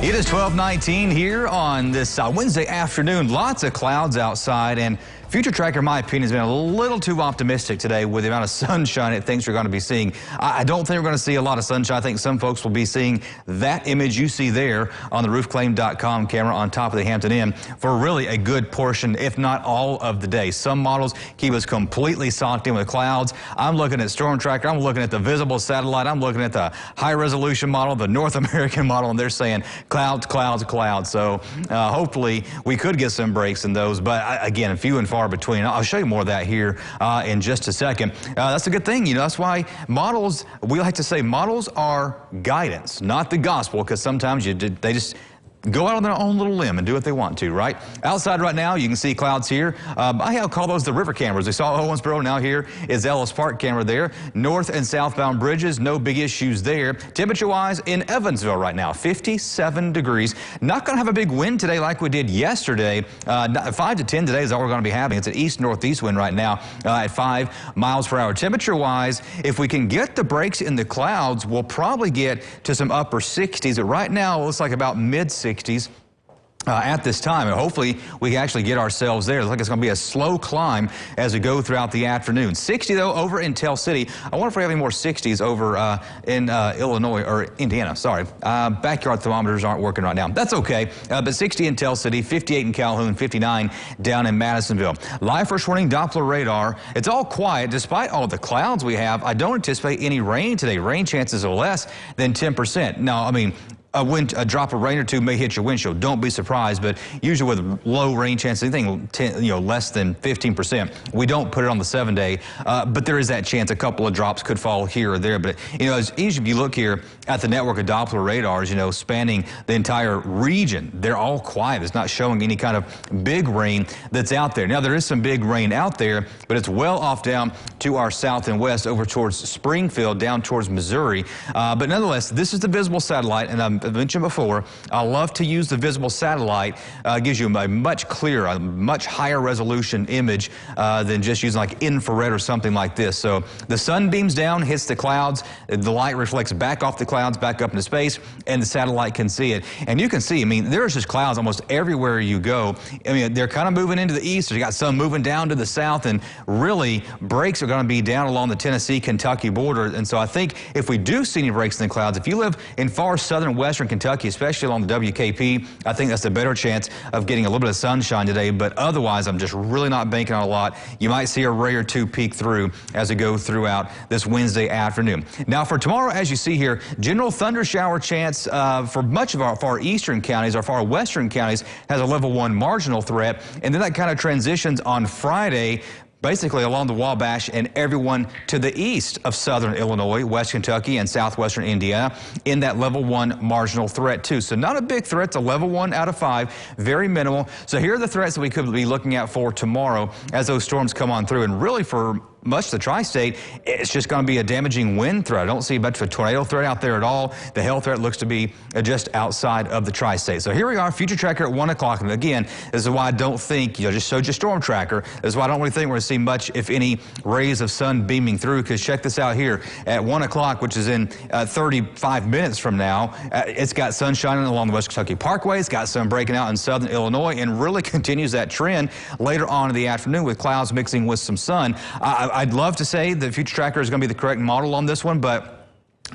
It is 12:19 here on this Wednesday afternoon. Lots of clouds outside, and Future Tracker, in my opinion, has been a little too optimistic today with the amount of sunshine it thinks we're going to be seeing. I don't think we're going to see a lot of sunshine. I think some folks will be seeing that image you see there on the roofclaim.com camera on top of the Hampton Inn for really a good portion, if not all of the day. Some models keep us completely socked in with clouds. I'm looking at Storm Tracker. I'm looking at the visible satellite. I'm looking at the high resolution model, the North American model, and they're saying clouds, clouds, clouds. So hopefully we could get some breaks in those, but again, few and far between. I'll show you more of that here in just a second. That's a good thing. You know, that's why models, we like to say models are guidance, not the gospel, because sometimes they just go out on their own little limb and do what they want to, right? Outside right now, you can see clouds here. I call those the river cameras. We saw Owensboro, now here is Ellis Park camera there. North and southbound bridges, no big issues there. Temperature-wise in Evansville right now, 57 degrees. Not going to have a big wind today like we did yesterday. 5 to 10 today is all we're going to be having. It's an east-northeast wind right now at 5 miles per hour. Temperature-wise, if we can get the breaks in the clouds, we'll probably get to some upper 60s. But right now, it looks like about mid-60s. At this time, and hopefully we can actually get ourselves there. It looks like it's going to be a slow climb as we go throughout the afternoon. 60 though over in Tell City. I wonder if we have any more 60s over in Illinois or Indiana. Sorry, backyard thermometers aren't working right now. That's okay. But 60 in Tell City, 58 in Calhoun, 59 down in Madisonville. Live first warning Doppler radar. It's all quiet despite all the clouds we have. I don't anticipate any rain today. Rain chances are less than 10%. Now, I mean, a drop of rain or two may hit your windshield. Don't be surprised, but usually with low rain chance, anything less than 15%, we don't put it on the 7-day. But there is that chance a couple of drops could fall here or there. But as easy if you look here at the network of Doppler radars, spanning the entire region, they're all quiet. It's not showing any kind of big rain that's out there. Now there is some big rain out there, but it's well off down to our south and west over towards Springfield, down towards Missouri. But nonetheless, this is the visible satellite, and I've mentioned before, I love to use the visible satellite. Gives you a much clearer, a much higher resolution image than just using like infrared or something like this. So the sun beams down, hits the clouds, the light reflects back off the clouds, back up into space, and the satellite can see it. And you can see, I mean, there's just clouds almost everywhere you go. I mean, they're kind of moving into the east. You got some moving down to the south, and really breaks are going to be down along the Tennessee-Kentucky border. And so I think if we do see any breaks in the clouds, if you live in far southern western Kentucky, especially along the WKP, I think that's a better chance of getting a little bit of sunshine today. But otherwise, I'm just really not banking on a lot. You might see a ray or two peek through as we go throughout this Wednesday afternoon. Now for tomorrow, as you see here, general thunder shower chance for much of our far eastern counties, our far western counties, has a level 1 marginal threat. And then that kind of transitions on Friday, basically along the Wabash and everyone to the east of southern Illinois, West Kentucky, and southwestern Indiana in that level 1 marginal threat too. So not a big threat, it's a level 1 out of 5, very minimal. So here are the threats that we could be looking at for tomorrow as those storms come on through. And really for much of the tri-state, it's just going to be a damaging wind threat. I don't see much of a tornado threat out there at all. The hail threat looks to be just outside of the tri-state. So here we are, Future Tracker at 1 o'clock. And again, this is why I don't think, just showed you Storm Tracker. This is why I don't really think we're going to see much, if any, rays of sun beaming through. Because check this out here, at 1 o'clock, which is in 35 minutes from now, it's got sun shining along the West Kentucky Parkway. It's got sun breaking out in southern Illinois, and really continues that trend later on in the afternoon with clouds mixing with some sun. I'd love to say that Future Tracker is going to be the correct model on this one, but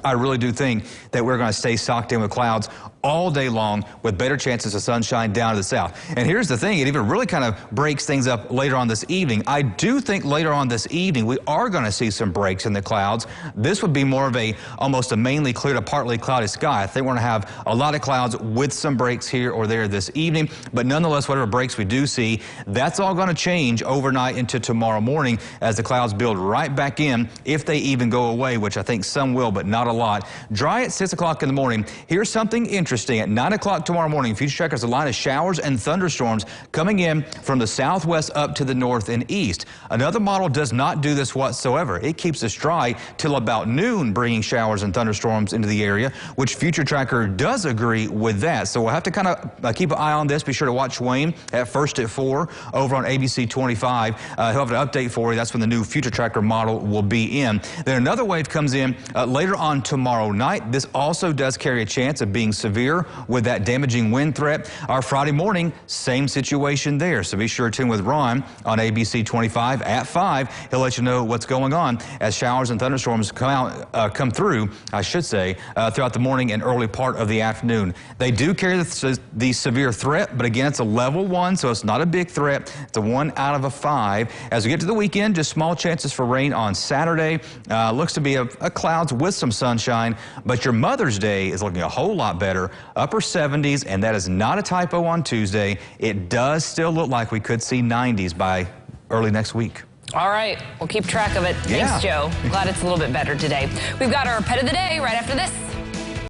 I really do think that we're going to stay socked in with clouds all day long with better chances of sunshine down to the south. And here's the thing, it even really kind of breaks things up later on this evening. I do think later on this evening we are going to see some breaks in the clouds. This would be more of almost a mainly clear to partly cloudy sky. I think we're going to have a lot of clouds with some breaks here or there this evening, but nonetheless, whatever breaks we do see, that's all going to change overnight into tomorrow morning as the clouds build right back in, if they even go away, which I think some will, but not a lot. Dry at 6 o'clock in the morning. Here's something interesting. At 9 o'clock tomorrow morning, Future Tracker has a line of showers and thunderstorms coming in from the southwest up to the north and east. Another model does not do this whatsoever. It keeps us dry till about noon, bringing showers and thunderstorms into the area, which Future Tracker does agree with that. So we'll have to kind of keep an eye on this. Be sure to watch Wayne at first at 4 over on ABC 25. He'll have an update for you. That's when the new Future Tracker model will be in. Then another wave comes in later on tomorrow night. This also does carry a chance of being severe severe with that damaging wind threat. Our Friday morning, same situation there. So be sure to tune with Ron on ABC 25 at 5. He'll let you know what's going on as showers and thunderstorms come through, I should say, throughout the morning and early part of the afternoon. They do carry the severe threat, but again, it's a level 1, so it's not a big threat. It's a 1 out of a 5. As we get to the weekend, just small chances for rain on Saturday. Looks to be a clouds with some sunshine, but your Mother's Day is looking a whole lot better. Upper 70s, and that is not a typo on Tuesday. It does still look like we could see 90s by early next week. All right, we'll keep track of it. Thanks, Joe. Glad it's a little bit better today. We've got our pet of the day right after this.